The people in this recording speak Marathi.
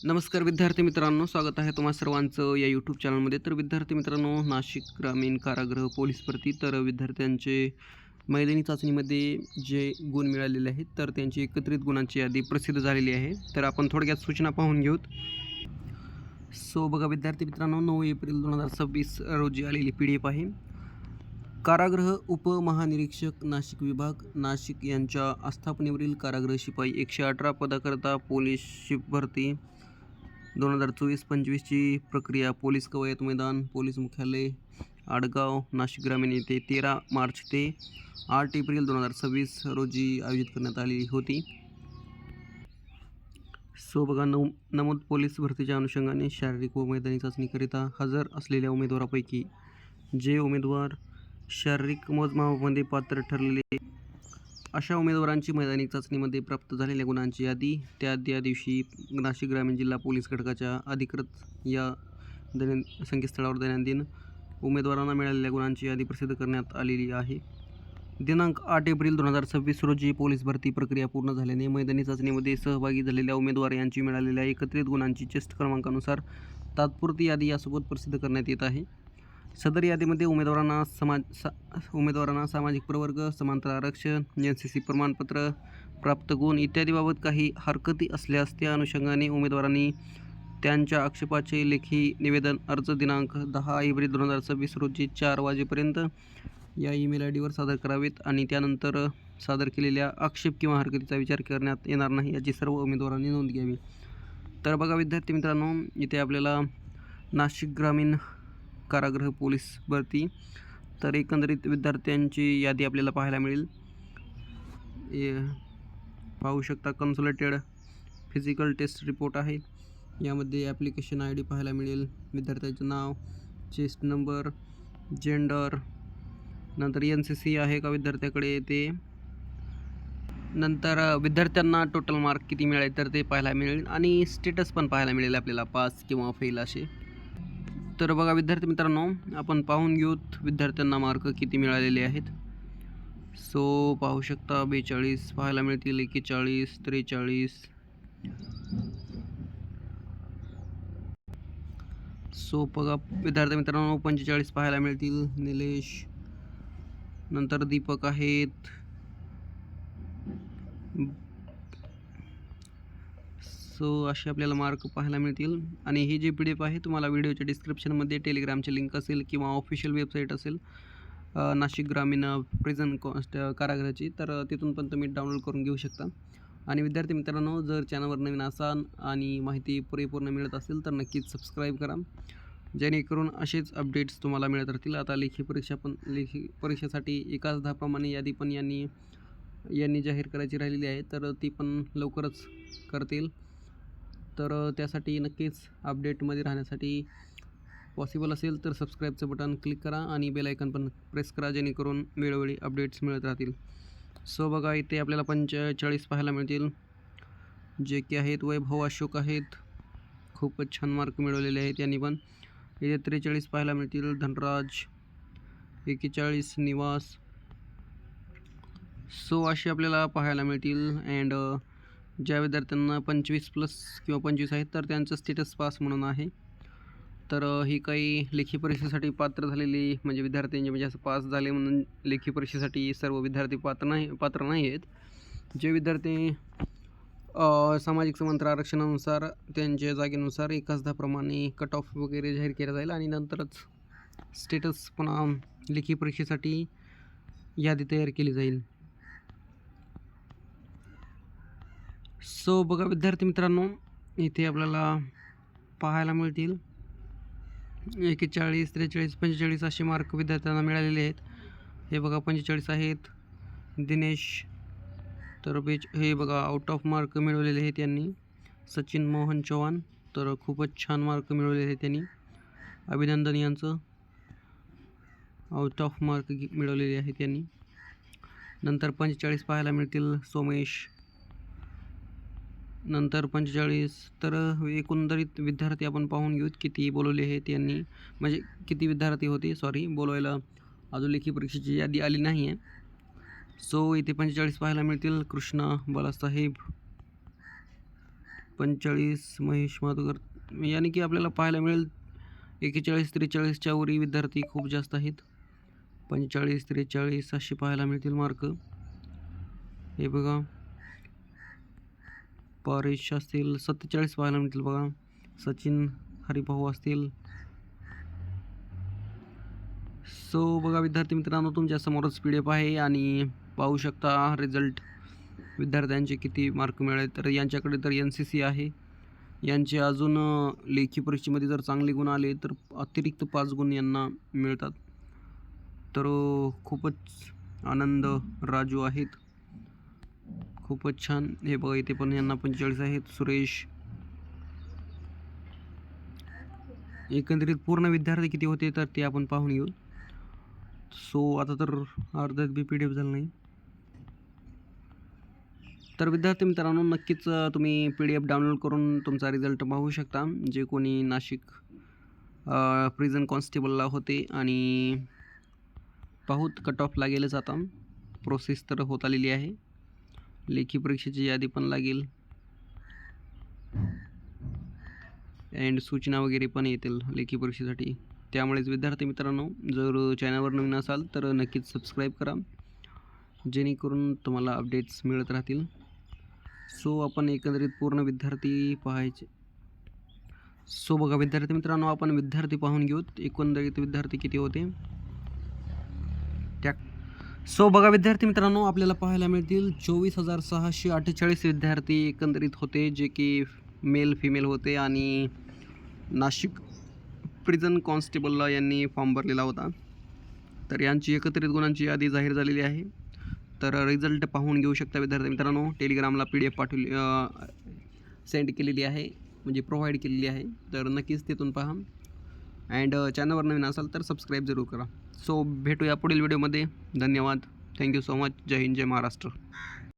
नमस्कार विद्यार्थी मित्रांनो, स्वागत आहे तुम्हा सर्वांचं या यूट्यूब चॅनलमध्ये. तर विद्यार्थी मित्रांनो, नाशिक ग्रामीण कारागृह पोलीस भरती तर विद्यार्थ्यांचे मैदानी चाचणीमध्ये जे गुण मिळालेले आहेत तर त्यांची एकत्रित गुणांची यादी प्रसिद्ध झालेली आहे. तर आपण थोडक्यात सूचना पाहून घेऊत. बघा विद्यार्थी मित्रांनो, 9 एप्रिल 2026 रोजी आलेली PDF आहे. कारागृह उपमहानिरीक्षक नाशिक विभाग नाशिक यांच्या आस्थापनेवरील कारागृह शिपाई 118 पदाकरता पोलीस भरती 2024-25ची प्रक्रिया पोलीस कवायत मैदान पोलीस मुख्यालय आडगाव नाशिक ग्रामीण येथे 13 मार्च ते 8 एप्रिल 2026 रोजी आयोजित करण्यात आली होती. बघा नमूद पोलीस भरतीच्या अनुषंगाने शारीरिक व मैदानी चाचणीकरिता हजर असलेल्या उमेदवारापैकी जे उमेदवार शारीरिक मोजमापामध्ये पात्र ठरलेले अशा उमेदवारांची मैदानी चाचणीमध्ये प्राप्त झालेल्या गुणांची यादी त्या दिवशी नाशिक ग्रामीण जिल्हा पोलीस घटकाच्या अधिकृत या संकेतस्थळावर दैनंदिन उमेदवारांना मिळालेल्या गुणांची यादी प्रसिद्ध करण्यात आलेली आहे. दिनांक 8 एप्रिल 2026 रोजी पोलीस भरती प्रक्रिया पूर्ण झाल्याने मैदानी चाचणीमध्ये सहभागी झालेल्या उमेदवार यांची मिळालेल्या एकत्रित गुणांची चेस्ट क्रमांकानुसार तात्पुरती यादी यासोबत प्रसिद्ध करण्यात येत आहे. सदर यादीमध्ये उमेदवारांना सामाजिक प्रवर्ग, समांतर आरक्षण, NCC प्रमाणपत्र, प्राप्त गुण इत्यादीबाबत काही हरकती असल्यास त्या अनुषंगाने उमेदवारांनी त्यांच्या आक्षेपाचे लेखी निवेदन अर्ज दिनांक 10 एप्रिल 2026 रोजी 4 वाजेपर्यंत या ईमेल ID वर सादर करावेत आणि त्यानंतर सादर केलेल्या आक्षेप किंवा हरकतीचा विचार करण्यात येणार नाही याची सर्व उमेदवारांनी नोंद घ्यावी. तर बघा विद्यार्थी मित्रांनो, इथे आपल्याला नाशिक ग्रामीण कारागृह पोलीस भरती तर एकंदरीत विद्यार्थ्यांची यादी आपल्याला पाहायला मिळेल. पाहू शकता कन्सोलेटेड फिजिकल टेस्ट रिपोर्ट आहे. यामध्ये ॲप्लिकेशन ID पाहायला मिळेल, विद्यार्थ्याचं नाव, चेस्ट नंबर, जेंडर, नंतर NCC आहे का विद्यार्थ्याकडे ते, नंतर विद्यार्थ्यांना टोटल मार्क किती मिळाले तर ते पाहायला मिळेल आणि स्टेटस पण पाहायला मिळेल आपल्याला, पास किंवा फेल असे. तर बघा विद्यार्थी मित्रांनो, आपण पाहून घेऊत विद्यार्थ्यांना मार्क किती मिळालेले आहेत. पाहू शकता 42 पाहायला मिळतील, 41, 43. बघा विद्यार्थी मित्रांनो 45 पाहायला मिळतील, निलेश, नंतर दीपक आहेत. असे आपल्याला मार्क पाहायला मिळतील आणि ही जी PDF आहे तुम्हाला व्हिडिओच्या डिस्क्रिप्शनमध्ये टेलिग्रामची लिंक असेल किंवा ऑफिशियल वेबसाईट असेल नाशिक ग्रामीण प्रिझन कारागृहाची, तर तिथून पण तुम्ही डाउनलोड करून घेऊ शकता. आणि विद्यार्थी मित्रांनो, जर चॅनलवर नवीन असाल आणि माहिती परिपूर्ण मिळत असेल तर नक्कीच सबस्क्राईब करा, जेणेकरून असेच अपडेट्स तुम्हाला मिळत राहतील. आता लेखी परीक्षेसाठी 1/10 प्रमाणे यादी पण यांनी जाहीर करायची राहिलेली आहे, तर ती पण लवकरच करतील. तर त्यासाठी नक्कीच अपडेटमध्ये राहण्यासाठी पॉसिबल असेल तर सबस्क्राईबचं बटन क्लिक करा आणि बेल आयकन पण प्रेस करा, जेणेकरून वेळोवेळी अपडेट्स मिळत राहतील. बघा इथे आपल्याला 45 पाहायला मिळतील, जे की आहेत वैभव अशोक आहेत, खूपच छान मार्क मिळवलेले आहेत यांनी पण. इथे 43 पाहायला मिळतील, धनराज, 41 निवास. असे आपल्याला पाहायला मिळतील. अँड ज्या विद्यार्थ्यांना 25+ किंवा 25 आहेत तर त्यांचं स्टेटस पास म्हणून आहे. तर ही काही लेखी परीक्षेसाठी पात्र झालेली म्हणजे विद्यार्थ्यांचे म्हणजे असं पास झाले म्हणून लेखी परीक्षेसाठी सर्व विद्यार्थी पात्र नाही आहेत. जे विद्यार्थी सामाजिक समांतर आरक्षणानुसार त्यांच्या जागेनुसार 1/10 प्रमाणे कट ऑफ वगैरे जाहीर केला जाईल आणि नंतरच स्टेटस पुन्हा लेखी परीक्षेसाठी यादी तयार केली जाईल. बघा विद्यार्थी मित्रांनो, इथे आपल्याला पाहायला मिळतील 41, 43, 45 असे मार्क विद्यार्थ्यांना मिळालेले आहेत. हे बघा 45 आहेत. दिनेश तर हे बघा आउट ऑफ मार्क मिळवलेले आहेत यांनी. सचिन मोहन चव्हाण तर खूपच छान मार्क मिळवलेले आहेत त्यांनी, अभिनंदन यांचं, आउट ऑफ मार्क मिळवलेले आहेत यांनी. नंतर 45 पाहायला मिळतील सोमेश, नंतर 45. तर एकंदरीत विद्यार्थी आपण पाहून घेऊत किती बोलवले आहेत यांनी, म्हणजे किती विद्यार्थी होते बोलवायला. अजून लेखी परीक्षेची यादी आली नाही आहे. इथे 45 पाहायला मिळतील. कृष्णा बालासाहेब 45 महेश माधुकर, यानी की आपल्याला पाहायला मिळेल 41-43च्या वरी विद्यार्थी खूप जास्त आहेत. 45-43 असे पाहायला मिळतील मार्क. हे बघा, परेश असतील 47 पाहायला मिळतील बघा. सचिन हरिभाऊ असतील. सो बघा विद्यार्थी मित्रांनो, तुमच्या समोरच PDF आहे आणि पाहू शकता रिझल्ट विद्यार्थ्यांचे किती मार्क मिळाले. तर यांच्याकडे तर NCC आहे. यांचे अजून लेखी परीक्षेमध्ये जर चांगले गुण आले तर अतिरिक्त 5 गुण यांना मिळतात. तर खूपच आनंद राजू आहेत, खूपच छान. हे बघा, इथे पण यांना 45 आहेत. सुरेश. एकंदरीत पूर्ण विद्यार्थी किती होते तर ते आपण पाहून घेऊ. सो आता तर अर्ध्यात बी PDF झालं नाही. तर विद्यार्थी मित्रांनो, नक्कीच तुम्ही PDF डाउनलोड करून तुमचा रिझल्ट पाहू शकता. जे कोणी नाशिक प्रिझन कॉन्स्टेबलला होते. आणि पाहूत कट ऑफ लागेलच आता. प्रोसेस तर होत आलेली आहे. लेखी परीक्षेची यादी पण लागेल अँड सूचना वगैरे पण येतील लेखी परीक्षेसाठी. त्यामुळेच विद्यार्थी मित्रांनो, जर चॅनलवर नवीन असाल तर नक्कीच सबस्क्राईब करा, जेणेकरून तुम्हाला अपडेट्स मिळत राहतील. सो आपण एकंदरीत पूर्ण विद्यार्थी पाहायचे. सो बघा विद्यार्थी मित्रांनो, आपण विद्यार्थी पाहून घेऊत एकंदरीत विद्यार्थी किती होते. सो बघा विद्यार्थी मित्रांनो, आपल्याला पाहायला मिळतील 24,648 विद्यार्थी एकंदरीत होते, जे की मेल फिमेल होते. आणि नाशिक प्रिझन कॉन्स्टेबलला यांनी फॉर्म भरलेला होता. तर यांची एकत्रित गुणांची यादी जाहीर झालेली आहे. तर रिझल्ट पाहून घेऊ शकता विद्यार्थी मित्रांनो. टेलिग्रामला PDF पाठवली सेंड केलेली आहे, म्हणजे प्रोव्हाइड केलेली आहे. तर नक्कीच तिथून पहा. अँड चॅनलवर नवीन असाल तर सबस्क्राईब जरूर करा. सो भेटूया पुढील व्हिडिओमध्ये. धन्यवाद. Thank you so much. जय हिंद, जय महाराष्ट्र.